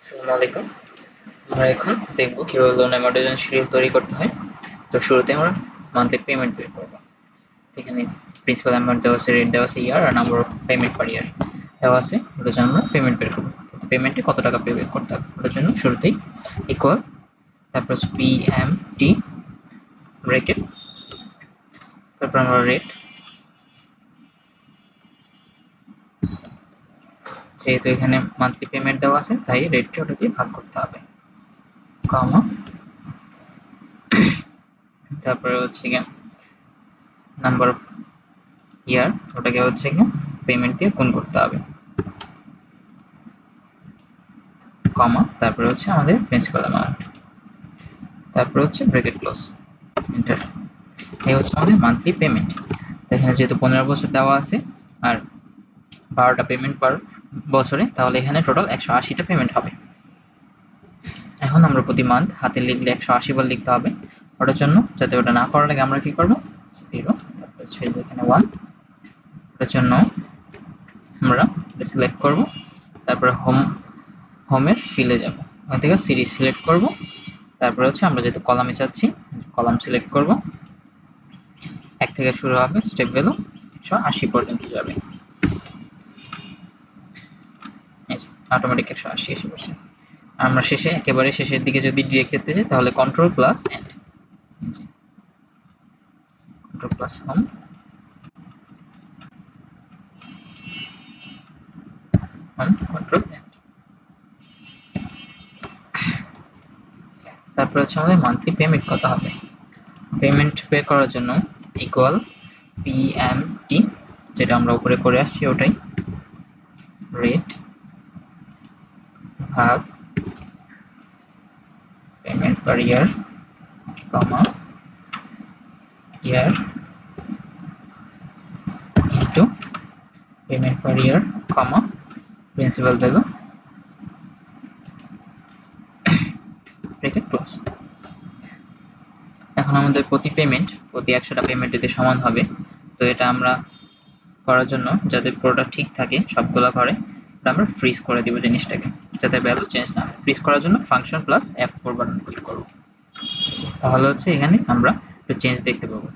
আসসালামু আলাইকুম। আমরা এখন দেখব কিভাবে লোন অ্যামortization শিডিউল তৈরি করতে হয়। তো শুরুতে আমরা মান্থলি পেমেন্ট বের করব। এখানে প্রিন্সিপাল অ্যামাউন্ট দেওয়া আছে, রেট দেওয়া আছে, ইয়ার আর নাম্বার অফ পেমেন্ট পার ইয়ার দেওয়া আছে। ওটার জন্য আমরা পেমেন্ট বের করব। পেমেন্টে কত টাকা পে করতে হবে ওটার জন্য শুরুতেই ইকুয়াল, তারপর হচ্ছে পিএমটি ব্র্যাকেট, তারপর আমরা রেট, যেহেতু এখানে মান্থলি পেমেন্ট দেওয়া আছে তাই রেটকে ওটা দিয়ে ভাগ করতে হবে, কমা, তারপরে হচ্ছে গিয়ে নাম্বার অফ ইয়ার, ওটাকে হচ্ছে গিয়ে পেমেন্ট দিয়ে গুণ করতে হবে, কমা, তারপরে হচ্ছে আমাদের প্রিন্সিপাল অ্যামাউন্ট, তারপরে হচ্ছে ব্র্যাকেট ক্লোজ, এন্টার। এই হচ্ছে আমাদের মান্থলি পেমেন্ট। এখানে যেহেতু 15 বছর দেওয়া আছে আর 12টা পেমেন্ট পার বছরে, তাহলে এখানে টোটাল 180টা পেমেন্ট হবে। এখন আমরা প্রতি মান্থ হাতে লিখলে 180 বার লিখতে হবে। ওটার জন্য যাতে ওটা না করার আগে আমরা কি করব, 0, তারপর হচ্ছে এখানে 1, ওটার জন্য আমরা সিলেক্ট করব, তারপরে হোমের ফিলে যাব, ওখান থেকে সিরিজ সিলেক্ট করব, তারপরে হচ্ছে আমরা যেহেতু কলামে চাচ্ছি কলাম সিলেক্ট করব, 1 থেকে শুরু হবে, স্টেপ ভ্যালু 180 পর্যন্ত যাবে, এই যে অটোমেটিক 180 এসে পড়ছে। আমরা শেষে একেবারে শেষের দিকে যদি ডিরেক্ট যেতে চাই তাহলে control plus end, control plus home, home, control end. তারপর হচ্ছে আমাদের মান্থলি পেমেন্ট কত হবে। পেমেন্ট পে করার জন্য ইকুয়াল পিএমটি, যেটা আমরা উপরে করে আসছি ওটাই, রেট ভাগ পেমেন্ট পার ইয়ার, কমা, ইয়ার ইন্টু পেমেন্ট পার ইয়ার, কমা, প্রিন্সিপাল ভ্যালু, ব্র্যাকেট ক্লোজ। এখন আমাদের প্রতি 100টা পেমেন্ট যদি সমান হবে, তো এটা আমরা করার জন্য যাতে পুরোটা ঠিক থাকে সবগুলো করে, আমরা ফ্রিজ করে দিব জিনিসটাকে, যাতে ভ্যালু চেঞ্জ না হয়। ফ্রিজ করার জন্য function plus F4 button click করব, তাহলে হচ্ছে এখানে আমরা একটু চেঞ্জ দেখতে পাবো,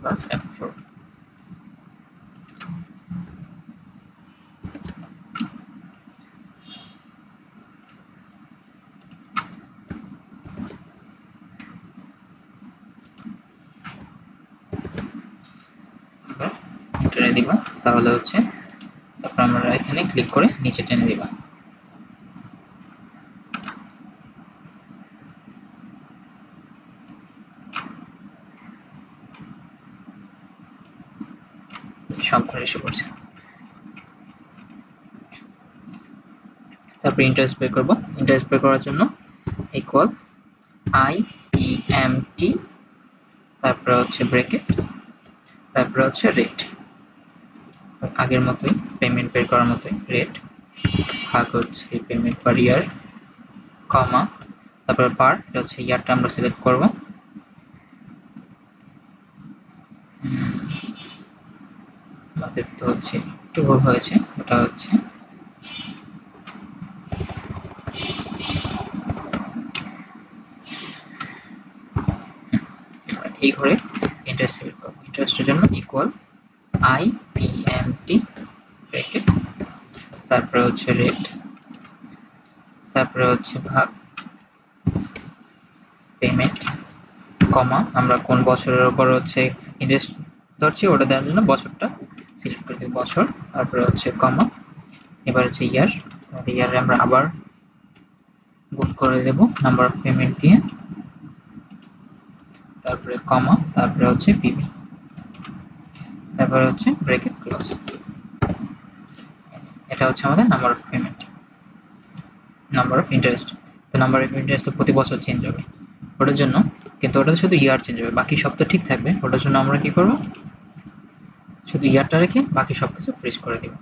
প্লাস F4। টেনে দিবা, তাহলে হচ্ছে তারপর আমরা এখানে ক্লিক করে নিচে টেনে দিবা। সবগুলো এসে পড়ছে। তারপর ইন্টারেস্ট পে করব। ইন্টারেস্ট পে করার জন্য ইকুয়াল IPMT, তারপর হচ্ছে ব্র্যাকেট, তারপর হচ্ছে রেট, আগের মতোই পেমেন্ট বের করার মতোই, রেট ভাগ হচ্ছে পেমেন্ট পার ইয়ার, কমা, তারপর পার, এটা হচ্ছে ইয়ারটা আমরা সিলেক্ট করব, আমাদের তো হচ্ছে একটু ভুল হয়েছে, ওটা হচ্ছে এই ঘরে ইন্টারেস্ট সিলেক্ট করব। ইন্টারেস্টের জন্য ইকুয়াল IPMT ব্র্যাকেট, তারপরে হচ্ছে রেট, তারপরে হচ্ছে ভাগ পেমেন্ট, কমা, আমরা কোন বছরের উপর হচ্ছে ইন্টারেস্ট ধরছি ওটা দেওয়ার জন্য বছরটা সিলেক্ট করে দেব, বছর, তারপরে হচ্ছে কমা, এবার হচ্ছে ইয়ার, তাহলে ইয়ারে আমরা আবার গুণ করে দেব নাম্বার অফ পেমেন্ট দিয়ে, তারপরে কমা, তারপরে হচ্ছে পিবি, তারপরে হচ্ছে ব্র্যাকেট ক্লোজ। এটা হচ্ছে আমাদের number of payment, number of interest. তো নাম্বার অফ ইন্টারেস্ট তো প্রতি বছর চেঞ্জ হবে ওটার জন্য, কিন্তু ওটাতে শুধু ইয়ার চেঞ্জ হবে, বাকি সব তো ঠিক থাকবে। ওটার জন্য আমরা কি করব, শুধু ইয়ারটা রেখে বাকি সবকিছু ফ্রিজ করে দেব।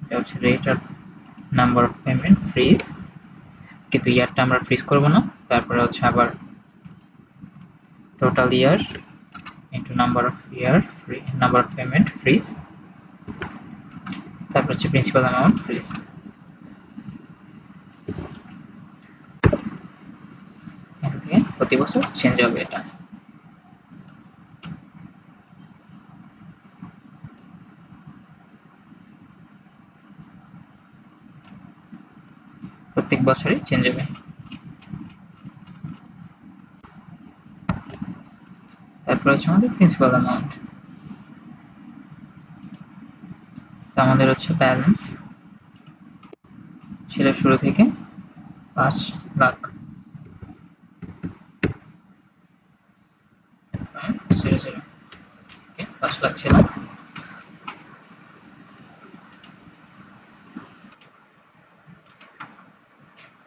এটা হচ্ছে রেট আর নাম্বার অফ পেমেন্ট ফ্রিজ, কিন্তু ইয়ারটা আমরা ফ্রিজ করব না। তারপরে হচ্ছে আবার total year number of year free, number of payment freeze, তারপর হচ্ছে প্রিন্সিপাল অ্যামাউন্ট ফ্রিজ। এখান থেকে প্রতি বছর চেঞ্জ হবে এটা। প্রত্যেক বছরই চেঞ্জ হবে। তারপর হচ্ছে আমাদের প্রিন্সিপাল অ্যামাউন্ট। তো আমাদের হচ্ছে ব্যালেন্স ছিল শুরু থেকে 5 লাখ 00, 5 লাখ ছিল।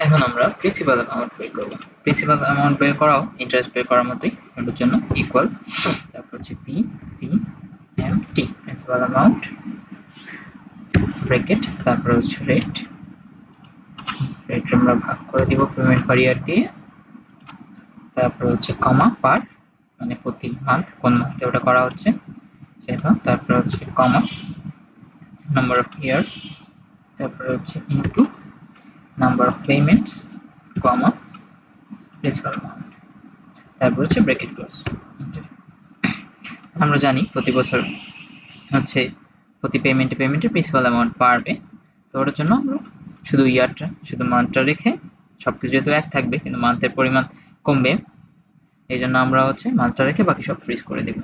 এখন আমরা প্রিন্সিপাল অ্যামাউন্ট বের করব। প্রিন্সিপাল অ্যামাউন্ট বের করাও ইন্টারেস্ট বের করার মতোই, এটার জন্য ইকুয়াল, তারপর হচ্ছে P P M T, principal amount bracket, তারপর হচ্ছে রেট, রেট আমরা ভাগ করে দিব পেমেন্ট পার ইয়ার দিয়ে, তারপর হচ্ছে কমা পার, মানে প্রতি মান্থ, কোন মান্থে ওটা করা হচ্ছে সেটা, তারপর হচ্ছে কমা নাম্বার অফ ইয়ার, তারপর হচ্ছে into number of payments, comma principal amount, তারপর হচ্ছে ব্র্যাকেট ক্লোজ। আমরা জানি প্রতি বছর হচ্ছে প্রতি পেমেন্টে প্রিন্সিপাল অ্যামাউন্ট বাড়বে, তো ওটার জন্য আমরা শুধু ইয়ারটা, শুধু মান্থটা রেখে, সবকিছু যেহেতু এক থাকবে কিন্তু মান্থের পরিমাণ কমবে, এই জন্য আমরা হচ্ছে মান্থটা রেখে বাকি সব ফ্রিজ করে দেব।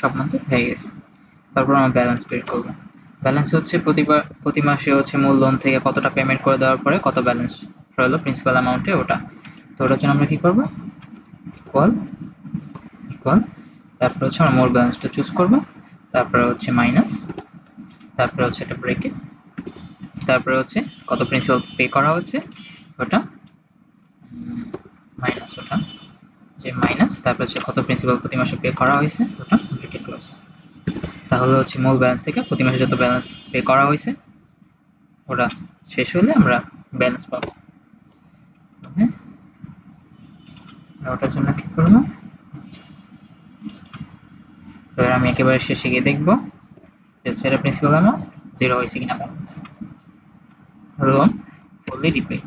সব মান্থে হয়ে গেছে। তারপর আমরা ব্যালেন্স বের করব। ব্যালেন্স হচ্ছে প্রতি মাসে হচ্ছে মূল লোন থেকে কতটা পেমেন্ট করে দেওয়ার পরে কত ব্যালেন্স রইলো প্রিন্সিপাল অ্যামাউন্টে, ওটা। তো ওটার জন্য আমরা কি করব, ইকুয়াল ইকুয়াল, তারপর হচ্ছে আমরা মোর ব্যালেন্সটা চুজ করব, তারপর হচ্ছে মাইনাস, তারপর হচ্ছে একটা ব্রেকেট, তারপরে হচ্ছে কত প্রিন্সিপাল পে করা হচ্ছে ওটা, মাইনাস ওটা, যে মাইনাস, তারপর হচ্ছে কত প্রিন্সিপাল প্রতি মাসে পে করা হয়েছে ওটা, ব্রেকেট ক্লোজ। তাহলে হচ্ছে মূল ব্যালেন্স থেকে প্রতি মাসে যত ব্যালেন্স পে করা হয়েছে ওটা শেষ হলে আমরা ব্যালেন্স পাবো। ওকে, ওটার জন্য কি করবো, এবার আমি একেবারে শেষে গিয়ে দেখবো যে হচ্ছে এটা প্রিন্সিপাল অ্যামাউন্ট 0 হয়েছে কিনা ব্যালেন্স, লোন ফুললি রিপেড।